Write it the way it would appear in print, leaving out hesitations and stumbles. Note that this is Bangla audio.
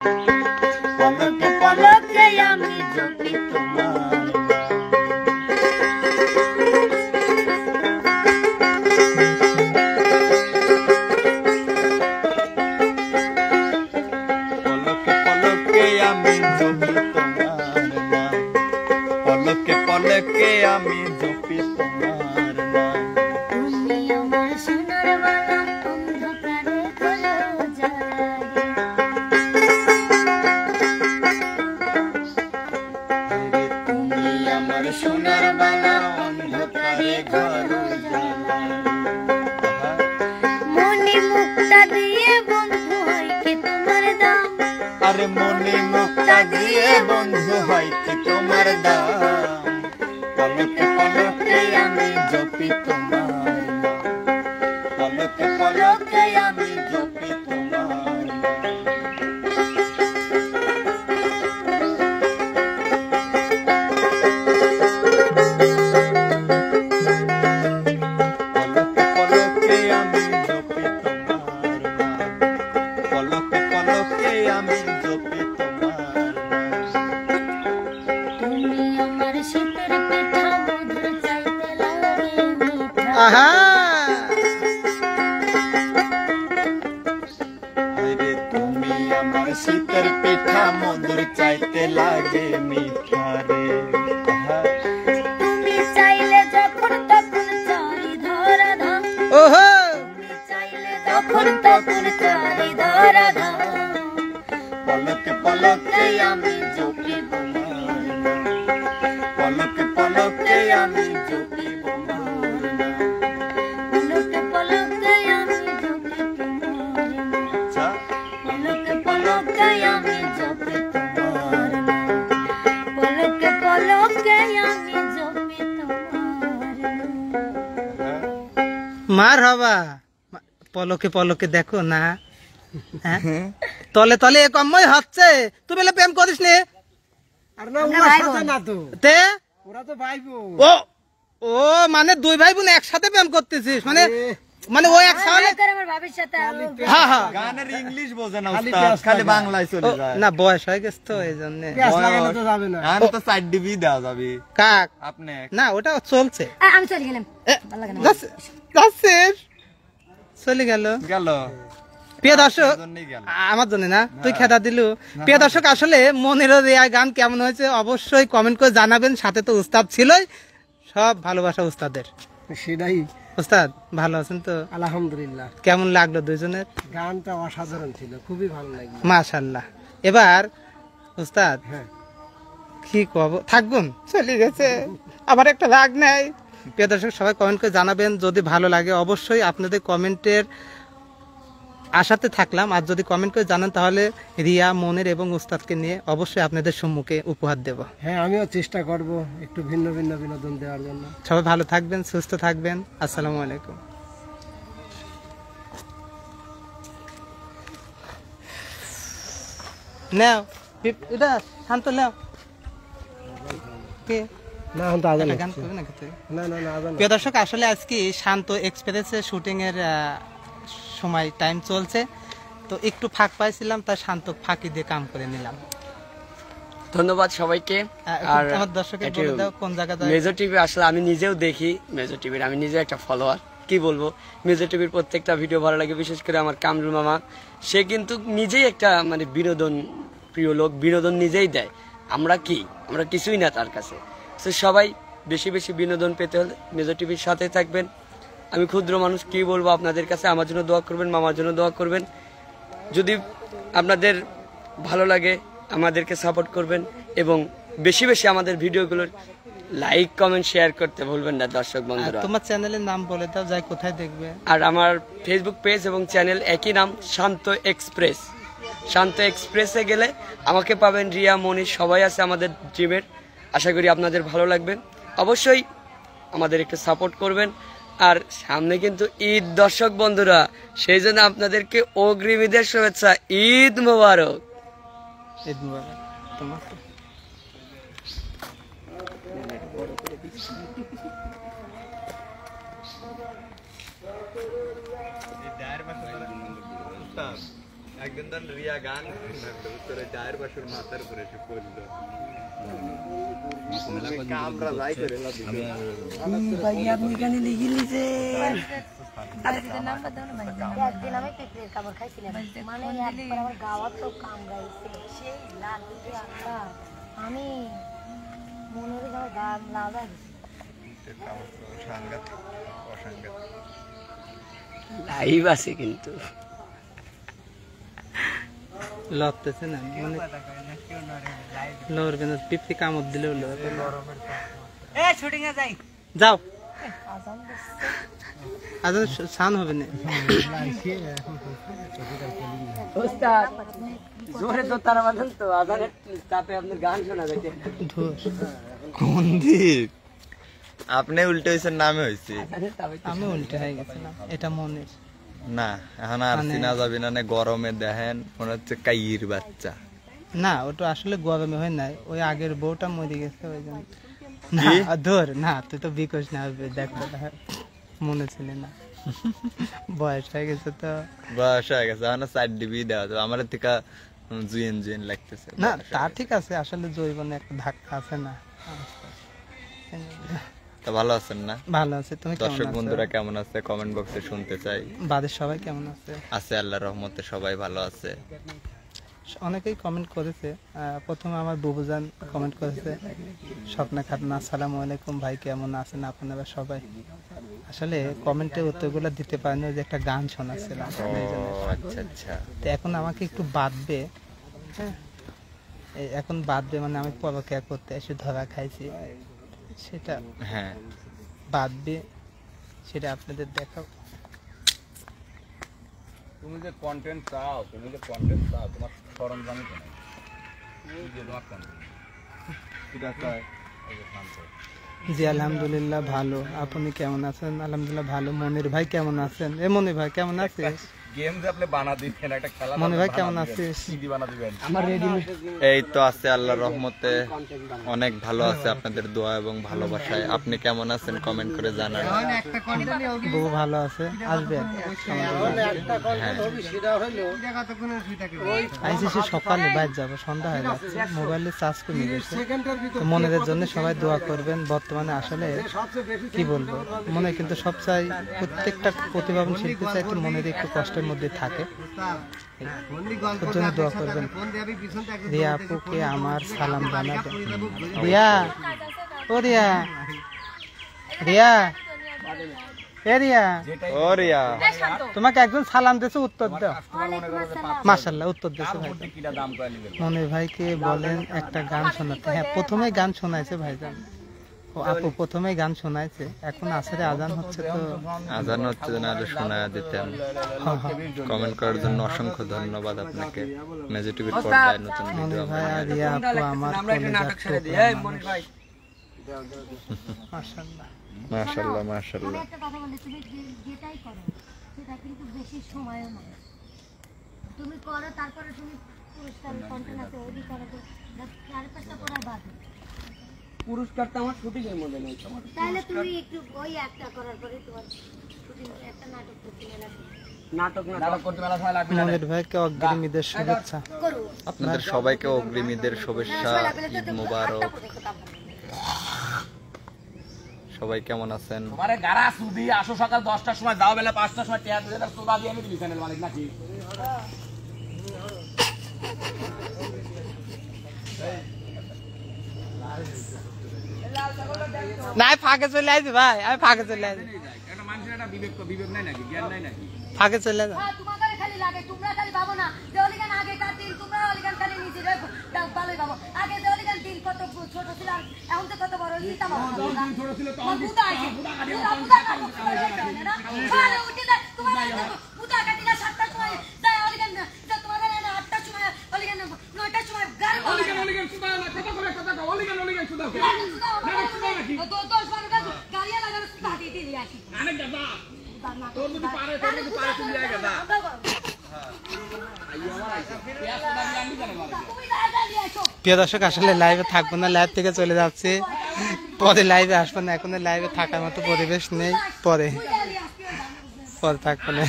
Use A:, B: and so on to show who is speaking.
A: পলকে পলকে আমি জপি তোমার পলকে পলকে আমি জপি তোমার নাম পলকে পলকে আমি জপি তোমার নাম
B: তুমি আমার সোনার বালা অন্ধকারে খোলো
A: তুমি আমার সোনার বালা অন্ধকারে ঘর
B: মনি মুক্তা দিয়ে বন্ধু হয় কি তোমার দাম
A: আরে মনে মুক্তা দিয়ে বন্ধু হয় কি তোমার দাম পলকে পলকে আমি জপি তোমার নাম পলকে পলকে আমি জপি তোমার পলকে পলকে আমি জপি তোমার নাম পলকে পলকে আমি জপি তোমার
B: তুমি আমার শীতের পিঠা মধুর চাইতে লাগে মিঠা
C: আহা
A: আরে তুমি আমার শীতের পিঠা মধুর চাইতে লাগে মিঠা রে
B: তুমি চাইলে যখন তখন চারি ধরা ধাম
C: ওহো
B: তুমি চাইলে যখন তখন চারি ধরা ধাম
A: পলকে পলকে আমি জপি তোমার নাম পলকে পলকে আমি জপি তোমার নাম
B: পলকে পলকে আমি জপি তোমার নাম
A: আচ্ছা
B: পলকে পলকে আমি জপি তোমার নাম পলকে পলকে আমি জপি তোমার নাম
C: মার হবা পলকে পলকে দেখো না হ্যাঁ? তলে তলে এ কমই হচ্ছে তুই বলে প্রেম করিস নে
D: আর না ওরা সাথে না তো
C: তে
D: ওরা তো ভাই বোন
C: ও ও মানে দুই ভাই বোন একসাথে প্রেম করতেছিস মানে মানে ও এক সালে
B: আমার ভাবির সাথে
C: হ্যাঁ হ্যাঁ
A: গানের ইংলিশ বোঝে না
D: খালি
A: উস্তাদ
D: পেঁয়াজ
A: খালি
D: লাগায়।
A: বাংলায় চলে
C: ও,
A: যায়
C: না বয়স হয়ে গেছে তো এই জন্য
D: পেঁয়াজ লাগানো তো যাবে না
A: গান তো সাইড ডিবি দেওয়া যাবে
C: কাক
A: আপনি
C: না ওটা চলছে
B: আমি চলে গেলাম
C: এ,
B: ভালো লাগে না
C: যাচ্ছে চলে গেল
A: গেল
C: প্রিয় দর্শক
A: জন্যই গেল
C: আমার জন্য না তুই খেদা দিলু প্রিয় দর্শক আসলে মনেরও দেয়া গান কেমন হয়েছে অবশ্যই কমেন্ট করে জানাবেন সাথে তো উস্তাদ ছিলই সব ভালোবাসা উস্তাদের
D: সেটাই
C: উস্তাদ ভালো আছেন তো
D: আলহামদুলিল্লাহ
C: কেমন লাগলো দুজনের
D: গানটা অসাধারণ ছিল খুবই ভালো লাগলো
C: মাশাল্লাহ এবার উস্তাদ
D: হ্যাঁ
C: কি কব থাকবেন চলে গেছে আবার একটা রাগ নাই প্রিয় দর্শক সবাই কমেন্ট করে জানাবেন যদি ভালো লাগে অবশ্যই আপনাদের কমেন্টের আশাতে থাকলাম আর যদি কমেন্ট করে জানান তাহলে রিয়া মনের এবং উস্তাদকে নিয়ে অবশ্যই আপনাদের সম্মুখে উপহার দেব
D: হ্যাঁ আমিও চেষ্টা করব একটু ভিন্ন ভিন্ন বিনোদন দেওয়ার জন্য
C: সবাই ভালো থাকবেন সুস্থ থাকবেন আসসালামু আলাইকুম নাও এটা শান্ত নাও কে
D: না এখন তো আজান
C: একটা গান
D: হচ্ছে।
C: করবে নাকি তুই?
D: না না না আজান
C: প্রিয় দর্শক আসলে আজকে শান্ত এক্সপ্রেসের শুটিং এর সময় টাইম চলছে তো একটু ফাঁক পাইছিলাম তাই শান্ত ফাঁকি দিয়ে কাম করে নিলাম
E: ধন্যবাদ সবাইকে। আর
C: আমার দর্শকের বলে দাও কোন জায়গায়
E: মেজর টিভি আসলে আমি নিজেও দেখি মেজর টিভির, আমি নিজে একটা ফলোয়ার। কি বলবো, মেজর টিভির প্রত্যেকটা ভিডিও ভালো লাগে, বিশেষ করে আমার কামরুল মামা, সে কিন্তু নিজেই একটা মানে বিনোদন প্রিয় লোক, বিনোদন নিজেই দেয়। আমরা কিছুই না তার কাছে। তো সবাই বেশি বেশি বিনোদন পেতে হলে মেজর টিভির সাথে থাকবেন। আমি ক্ষুদ্র মানুষ, কি বলবো আপনাদের কাছে, আমার জন্য দোয়া করবেন, মামার জন্য দোয়া করবেন। যদি আপনাদের ভালো লাগে আমাদেরকে সাপোর্ট করবেন এবং বেশি বেশি আমাদের ভিডিওগুলোর লাইক কমেন্ট শেয়ার করতে ভুলবেন না দর্শক বন্ধুরা।
C: তোমার চ্যানেলের নাম বলে দাও, যাই কোথায় দেখবে।
E: আর আমার ফেসবুক পেজ এবং চ্যানেল একই নাম, শান্ত এক্সপ্রেস। শান্ত এক্সপ্রেসে গেলে আমাকে পাবেন, রিয়া মনি সবাই আছে আমাদের টিমের। আশা করি আপনাদের ভালো লাগবে, অবশ্যই আমাদের একটু সাপোর্ট করবেন। আর সামনে কিন্তু ঈদ দর্শক বন্ধুরা, সেই জন্য আপনাদেরকে অগ্রিম ঈদের শুভেচ্ছা, ঈদ মোবারক।
C: ঈদ মোবারক তোমাকে।
A: একদিন ধর রিয়া গান তোরে চায়ের বাসুর মাথার উপরে এসে পড়লো আমরা যাই করে
E: আপনি কেন লিখে নিছেন?
B: একদিন আমি পিঁপড়ের কামড় খাইছিলাম, মানে একবার আমার গাওয়ার তো কামড়াইছে, সেই লাল দিকে আকার, আমি মনে হচ্ছে আমার গা লাল হয়ে গেছে।
A: সাংঘাতিক অসাংঘাতিক
E: লাইভ আছে কিন্তু
C: লড়তেছে না, মানে লড়বে না, পিপি কামড় দিলেও লড়বে না। যাও আজান শান হবে না।
E: ওস্তাদ জোরে তো তারা বাঁধেন তো, আজানের চাপে আপনার গান শোনা যাচ্ছে।
A: কোন দিক আপনি উল্টে হয়েছেন নামে হয়েছে
C: আমি উল্টে হয়ে গেছিলাম, এটা মনের
A: না এখন আর চিনা যাবে না না গরমে দেখেন মনে হচ্ছে কাইয়ের বাচ্চা
C: না, ওটা আসলে গরমে হয় নাই, ওই আগের বউটা মরে গেছে ওই জন্য। না ধর না, তুই তো বিকজ না দেখো মনে ছিল না, বয়স হয়ে গেছে তো।
A: বয়স হয়ে গেছে এখন 4 ডিবি দেওয়া তো আমার থেকে জুয়েন জুয়েন লাগতেছে
C: না তা ঠিক আছে, আসলে জৈবনে একটা ধাক্কা আছে না।
A: তা ভালো আছেন না?
C: ভালো আছে, তুমি কেমন
A: দর্শক
C: আছো?
A: বন্ধুরা কেমন আছে কমেন্ট বক্সে শুনতে চাই।
C: বাদের সবাই কেমন আছে?
A: আছে আল্লাহর রহমতে সবাই ভালো আছে।
C: অনেকেই কমেন্ট করেছে, প্রথমে আমার বুবুজান কমেন্ট করেছে, স্বপ্না খাতুন আসসালামু আলাইকুম ভাই কেমন আছেন আপনারা সবাই। আসলে কমেন্টের উত্তরগুলো দিতে পারেনি, যে একটা গান শোনাচ্ছিলাম এই জন্য।
A: আচ্ছা আচ্ছা
C: তো এখন আমাকে একটু বাঁধবে, হ্যাঁ এখন বাঁধবে, মানে আমি পরকিয়া করতে এসে ধরা খাইছি, সেটা
A: হ্যাঁ
C: বাঁধবে, সেটা আপনাদের দেখাও।
F: তুমি যে কন্টেন্ট চাও তোমার সরঞ্জামই তো নাই, এই যে তোমার কন্টেন্ট এটা চাই এই যে শান্ত।
C: জি আলহামদুলিল্লাহ ভালো, আপনি কেমন আছেন? আলহামদুলিল্লাহ ভালো। মনির ভাই কেমন আছেন? এ মনির ভাই কেমন আছিস?
F: গেম যে আপনি বানা দিবেন, একটা খেলা
C: মনির ভাই কেমন আছিস?
F: সিডি বানা দিবেন।
E: আমার রেডিমেড
A: এই তো আছে আল্লাহর রহমতে অনেক ভালো আছে, আপনাদের দোয়া এবং ভালোবাসায়। আপনি কেমন আছেন কমেন্ট করে জানান।
C: বউ ভালো আছে, আসবে আইসি সে সকালে বাইরে যাবো, সন্ধ্যা হয়ে যাচ্ছে, মোবাইলে চার্জ করে নিয়ে গেছে। তো মনের জন্য সবাই দোয়া করবেন। বর্তমানে আসলে কি বলবো, মনে কিন্তু সব চাই, প্রত্যেকটা প্রতিভাবান শিল্পী চাই তো মনের একটু কষ্টের মধ্যে থাকে, ওর জন্য দোয়া করবেন। রিয়া আপুকে আমার সালাম জানাবেন। রিয়া, ও রিয়া, রিয়া, এ রিয়া,
A: ও রিয়া
C: তোমাকে একজন সালাম দিয়েছে, উত্তর দাও। মাশাআল্লাহ উত্তর দিয়েছে ভাই।
F: কিটা দাম করে নিবেন?
C: মনির ভাইকে বলেন একটা গান শোনাতে। হ্যাঁ প্রথমে গান শোনাইছে ভাইজান, ও আপু প্রথমেই গান শোনাইছে, এখন আসরে আজান হচ্ছে তো
A: আজান হচ্ছে না, আরো শোনা দিতেন। কমেন্ট করার জন্য অসংখ্য ধন্যবাদ আপনাকে। মেজর টিভির পর্দায় নতুন
C: মনির
A: ভিডিও
C: ভাই আর রিয়া আপু আমার
E: আমরা একটা নাটক ছেড়ে দিই। এই মনির ভাই
C: মাশাআল্লাহ।
A: মাশাআল্লাহ মাশাআল্লাহ।
B: আমি একটা কথা বলি, তুমি যেটাই করো সেটা কিন্তু বেশি সময়ও না, তুমি করো তারপরে তুমি পুরস্কার কন্টেন্ট আছে ওই করো, 4-5টা করার বাদ,
E: পুরস্কার তো আমার শুটিংয়ের মধ্যে নেই।
B: তাহলে তুমি একটু ওই একটা করার পরে তোমার শুটিং একটা নাটক করতে লাগবে,
E: নাটক
F: করতে মেলা সময় লাগবে না।
C: মনির ভাইকে অগ্রিম ঈদের শুভেচ্ছা।
B: করো
A: আপনাদের সবাইকে অগ্রিম ঈদের শুভেচ্ছা, ঈদ মোবারক। সবাই কেমন আছেন?
F: তোমারে গারা সুদি আসো সকাল 10টার সময়, যাও বেলা 5টার সময়, টিয়া দিলে তার সোদা দিয়ে আমি দিবি চ্যানেল মালিক নাকি?
C: না ফাঁকে চলে আসি ভাই, আমি ফাঁকে চলে আসি,
F: একটা মানুষের একটা বিবেক নাই নাকি, জ্ঞান নাই নাকি?
C: ফাঁকে চলে যাও।
B: তোমাদের খালি লাগে, তোমরা খালি ভাবো না যে অলিগান আগেকার দিন, তোমরা অলিগান খালি নিজে ভালোই ভাবো, আগে যে অলিগান দিন কত ছোট ছিল, আর এখন তো কত বড় হইতা ভাবো না,
F: ছোট ছিল তখন
B: বুদা আছে, বুদা কাটো না, সকালে উঠে যায় তোমার বুদা কাটি না 7টার সময় যায় অলিগান, যে তোমাদের না 8টার সময় অলিগান, 9টার সময় গাড়ি
F: অলিগান সুদা না, কথা করে কথা কও, অলিগান সুদা কে?
B: তো 10-12 গাড়ি লাগানো সুদা দিয়ে দিয়ে আসি,
F: অনেক দাদা তোর যদি পারে তুমি আয় গাদা।
C: প্রিয় দর্শক আসলে লাইভে থাকবো না, লাইভ থেকে চলে যাচ্ছে, পরে লাইভে আসবো না, এখন লাইভে থাকার মতো পরিবেশ নেই, পরে থাকবো না।